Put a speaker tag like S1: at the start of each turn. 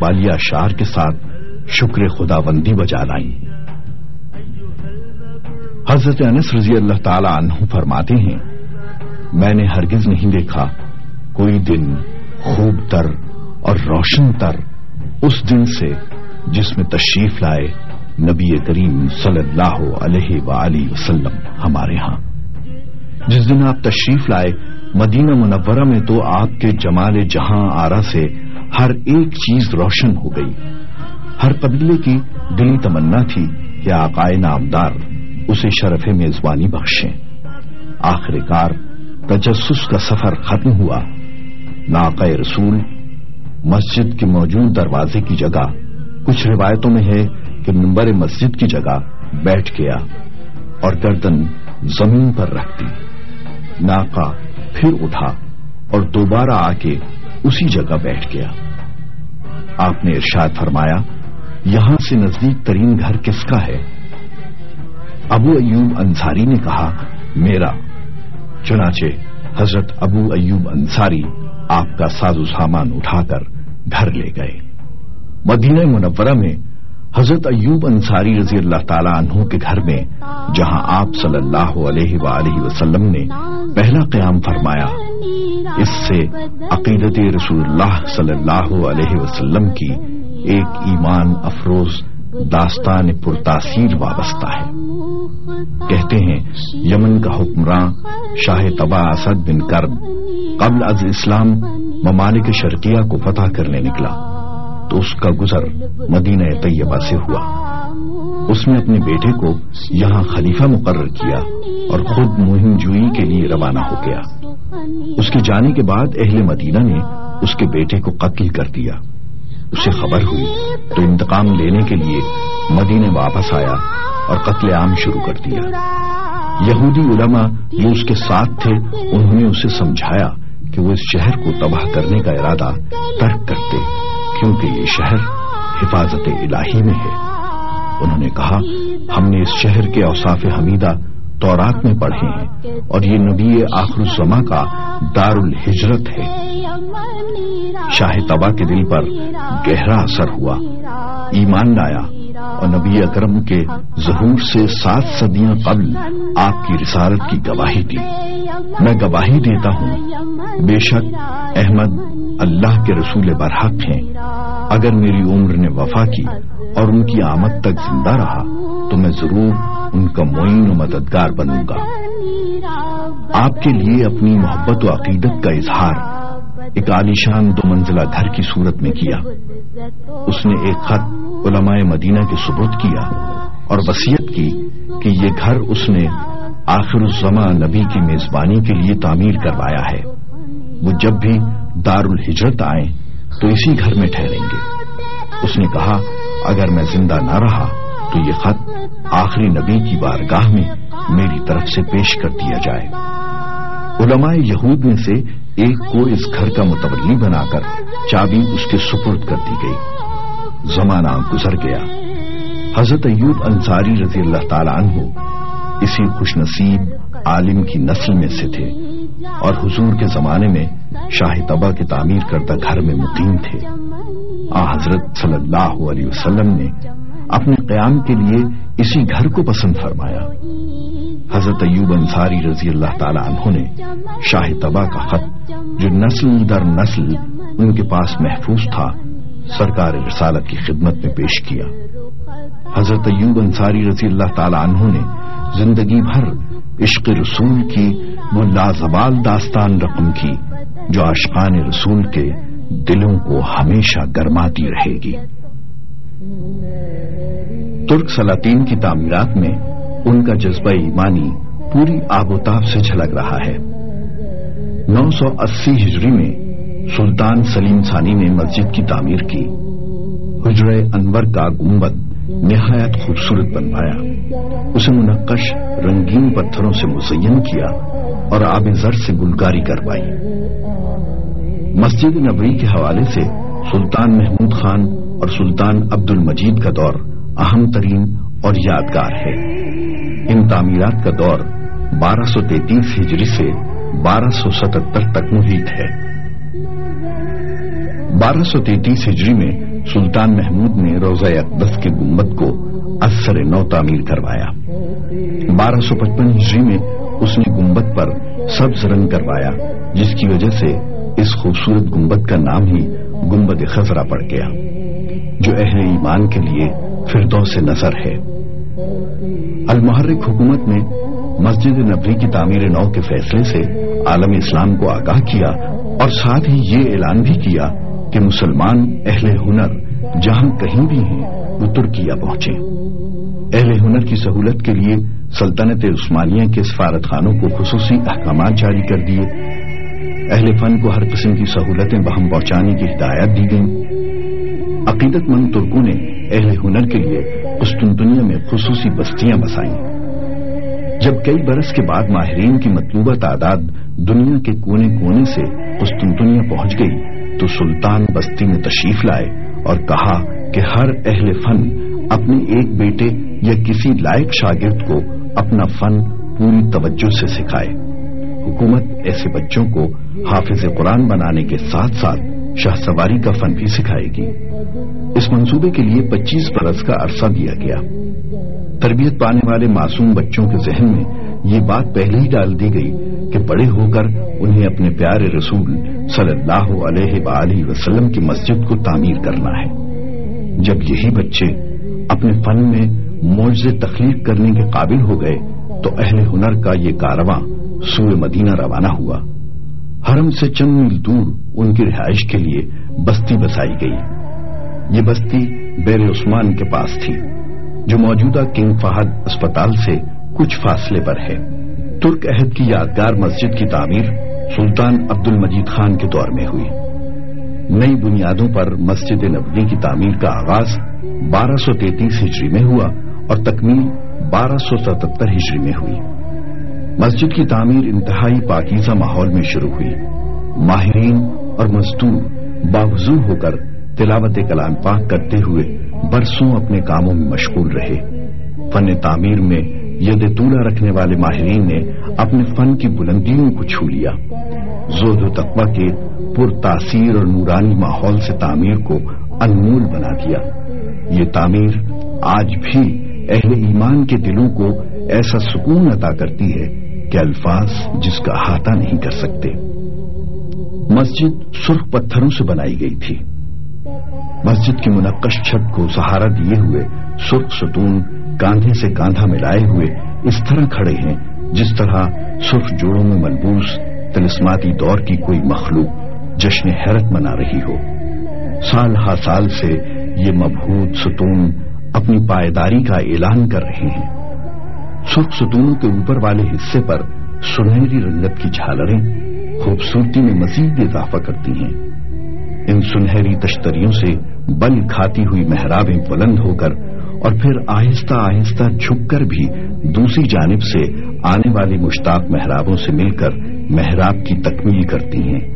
S1: بالیہ اشعار کے ساتھ شکر خداوندی بجا لائیں۔ حضرت انس رضی اللہ تعالی عنہ فرماتے ہیں، میں نے ہرگز نہیں دیکھا کوئی دن خوب تر اور روشن تر اس دن سے جس میں تشریف لائے نبی کریم صلی اللہ علیہ وآلہ وسلم ہمارے ہاں۔ جس دن آپ تشریف لائے مدینہ منورہ میں تو آپ کے جمال جہاں آرا سے ہر ایک چیز روشن ہو گئی۔ ہر قبیلے کی دلی تمنا تھی کہ آقائے نامدار اسے شرف میزبانی بخشیں۔ آخر کار تجسس کا سفر ختم ہوا۔ ناقہ رسول مسجد کے موجود دروازے کی جگہ، کچھ روایتوں میں ہے کہ منبر مسجد کی جگہ بیٹھ گیا اور گردن زمین پر رکھ دی۔ ناقہ پھر اٹھا اور دوبارہ آ کے اسی جگہ بیٹھ گیا۔ آپ نے ارشاد فرمایا، یہاں سے نزدیک ترین گھر کس کا ہے؟ ابو ایوب انصاری نے کہا، میرا۔ چنانچہ حضرت ابو ایوب انصاری آپ کا ساز و سامان اٹھا کر گھر لے گئے۔ مدینہ منورہ میں حضرت ایوب انصاری رضی اللہ تعالی عنہ کے گھر میں، جہاں آپ صلی اللہ علیہ وآلہ وسلم نے پہلا قیام فرمایا، اس سے عقیدت رسول اللہ صلی اللہ علیہ وسلم کی ایک ایمان افروز داستان پرتاثیر وابستہ ہے۔ کہتے ہیں یمن کا حکمراں شاہ طبع اسد بن کرب قبل از اسلام ممالک شرقیہ کو فتح کرنے نکلا تو اس کا گزر مدینہ طیبہ سے ہوا۔ اس نے اپنے بیٹے کو یہاں خلیفہ مقرر کیا اور خود مہم جوئی کے لیے روانہ ہو گیا۔ اس کے جانے کے بعد اہل مدینہ نے اس کے بیٹے کو قتل کر دیا۔ اسے خبر ہوئی تو انتقام لینے کے لیے مدینے واپس آیا اور قتل عام شروع کر دیا۔ یہودی علماء جو اس کے ساتھ تھے انہوں نے اسے سمجھایا کہ وہ اس شہر کو تباہ کرنے کا ارادہ ترک کرتے، کیونکہ یہ شہر حفاظت الہی میں ہے۔ انہوں نے کہا، ہم نے اس شہر کے اوصاف حمیدہ تورات میں پڑھے ہیں اور یہ نبی آخر الزماں کا دار الہجرت ہے۔ شاہ طبع کے دل پر گہرا اثر ہوا، ایمان لایا اور نبی اکرم کے ظہور سے 7 صدیاں قبل آپ کی رسالت کی گواہی دی۔ میں گواہی دیتا ہوں، بے شک احمد اللہ کے رسول برحق ہیں۔ اگر میری عمر نے وفا کی اور ان کی آمد تک زندہ رہا تو میں ضرور ان کا معین و مددگار بنوں گا۔ آپ کے لیے اپنی محبت و عقیدت کا اظہار ایک عالیشان 2 منزلہ گھر کی صورت میں کیا۔ اس نے ایک خط علماء مدینہ کے سپرد کیا اور وصیت کی کہ یہ گھر اس نے آخر الزماں نبی کی میزبانی کے لیے تعمیر کروایا ہے۔ وہ جب بھی دار الہجرت آئیں تو اسی گھر میں ٹھہریں گے۔ اس نے کہا، اگر میں زندہ نہ رہا تو یہ خط آخری نبی کی بارگاہ میں میری طرف سے پیش کر دیا جائے۔ علماء یہود میں سے ایک کو اس گھر کا متولی بنا کر چابی اس کے سپرد کر دی گئی۔ زمانہ گزر گیا۔ حضرت ایوب انصاری رضی اللہ تعالی عنہ اسی خوش نصیب عالم کی نسل میں سے تھے اور حضور کے زمانے میں شاہ طبع کے تعمیر کردہ گھر میں مقیم تھے۔ حضرت صلی اللہ علیہ وسلم نے اپنے قیام کے لیے اسی گھر کو پسند فرمایا۔ حضرت ایوب انصاری رضی اللہ تعالی عنہ نے شاہ طبع کا خط جو نسل در نسل ان کے پاس محفوظ تھا سرکار رسالت کی خدمت میں پیش کیا۔ حضرت ایوب انصاری رضی اللہ تعالی عنہ نے زندگی بھر عشق رسول کی وہ لازوال داستان رقم کی جو عاشقان رسول کے دلوں کو ہمیشہ گرماتی رہے گی۔ ترک سلاطین کی تعمیرات میں ان کا جذبہ ایمانی پوری آب و تاب سے جھلک رہا ہے۔ 980 ہجری میں سلطان سلیم ثانی نے مسجد کی تعمیر کی۔ حجرہ انور کا گنبد نہایت خوبصورت بنوایا، اسے منقش رنگین پتھروں سے مزین کیا اور آب زر سے گلکاری کروائی۔ مسجد نبوی کے حوالے سے سلطان محمود خان اور سلطان عبد المجید کا دور اہم ترین اور یادگار ہے۔ ان تعمیرات کا دور 1233 ہجری سے 1277 تک محیط ہے۔ 1233 ہجری میں سلطان محمود نے روضہ اقدس کے گنبد کو ازسر نو تعمیر کروایا۔ 1255 ہجری میں اس نے گنبد پر سبز رنگ کروایا، جس کی وجہ سے اس خوبصورت گنبد کا نام ہی گنبد خضرا پڑ گیا، جو اہل ایمان کے لیے فردوس نظر ہے۔ المحرک حکومت نے مسجد نبوی کی تعمیر نو کے فیصلے سے عالم اسلام کو آگاہ کیا اور ساتھ ہی یہ اعلان بھی کیا کہ مسلمان اہل ہنر جہاں کہیں بھی ہیں وہ ترکیہ پہنچیں۔ اہل ہنر کی سہولت کے لیے سلطنت عثمانیہ کے سفارت خانوں کو خصوصی احکامات جاری کر دیے۔ اہل فن کو ہر قسم کی سہولتیں بہم پہنچانے کی ہدایت دی گئیں۔ عقیدت مند ترکوں نے اہل ہنر کے لیے قسطنطنیہ میں خصوصی بستیاں بسائیں۔ جب کئی برس کے بعد ماہرین کی مطلوبہ تعداد دنیا کے کونے کونے سے قسطنطنیہ پہنچ گئی تو سلطان بستی میں تشریف لائے اور کہا کہ ہر اہل فن اپنے ایک بیٹے یا کسی لائق شاگرد کو اپنا فن پوری توجہ سے سکھائے۔ حکومت ایسے بچوں کو حافظ قرآن بنانے کے ساتھ ساتھ شاہ سواری کا فن بھی سکھائے گی۔ اس منصوبے کے لیے 25 برس کا عرصہ دیا گیا۔ تربیت پانے والے معصوم بچوں کے ذہن میں یہ بات پہلے ہی ڈال دی گئی کہ بڑے ہو کر انہیں اپنے پیارے رسول صلی اللہ علیہ وآلہ وسلم کی مسجد کو تعمیر کرنا ہے۔ جب یہی بچے اپنے فن میں معجزے تخلیق کرنے کے قابل ہو گئے تو اہل ہنر کا یہ کارواں سوئے مدینہ روانہ ہوا۔ حرم سے چند میل دور ان کی رہائش کے لیے بستی بسائی گئی۔ یہ بستی بیر عثمان کے پاس تھی، جو موجودہ کنگ فہد اسپتال سے کچھ فاصلے پر ہے۔ ترک عہد کی یادگار مسجد کی تعمیر سلطان عبد المجید خان کے دور میں ہوئی۔ نئی بنیادوں پر مسجد نبوی کی تعمیر کا آغاز 1233 ہجری میں ہوا اور تکمیل 1277 ہجری میں ہوئی۔ مسجد کی تعمیر انتہائی پاکیزہ ماحول میں شروع ہوئی۔ ماہرین اور مزدور باوضو ہو کر تلاوت کلام پاک کرتے ہوئے برسوں اپنے کاموں میں مشغول رہے۔ فن تعمیر میں ید طولہ رکھنے والے ماہرین نے اپنے فن کی بلندیوں کو چھو لیا۔ زہد و تقویٰ کے پر تاثیر اور نورانی ماحول سے تعمیر کو انمول بنا دیا۔ یہ تعمیر آج بھی اہل ایمان کے دلوں کو ایسا سکون عطا کرتی ہے کہ الفاظ جس کا احاطہ نہیں کر سکتے۔ مسجد سرخ پتھروں سے بنائی گئی تھی۔ مسجد کی منقش چھت کو سہارا دیے ہوئے سرخ ستون کاندھے سے کاندھا ملائے ہوئے اس طرح کھڑے ہیں جس طرح سرخ جوڑوں میں ملبوس طلسماتی دور کی کوئی مخلوق جشن حیرت منا رہی ہو۔ سال ہا سال سے یہ مبہوت ستون اپنی پائیداری کا اعلان کر رہے ہیں۔ سرخ ستونوں کے اوپر والے حصے پر سنہری رنگت کی جھالریں خوبصورتی میں مزید اضافہ کرتی ہیں۔ ان سنہری تشتریوں سے بل کھاتی ہوئی محرابیں بلند ہو کر اور پھر آہستہ آہستہ جھک کر بھی دوسری جانب سے آنے والی مشتاق محرابوں سے مل کر محراب کی تکمیل کرتی ہیں۔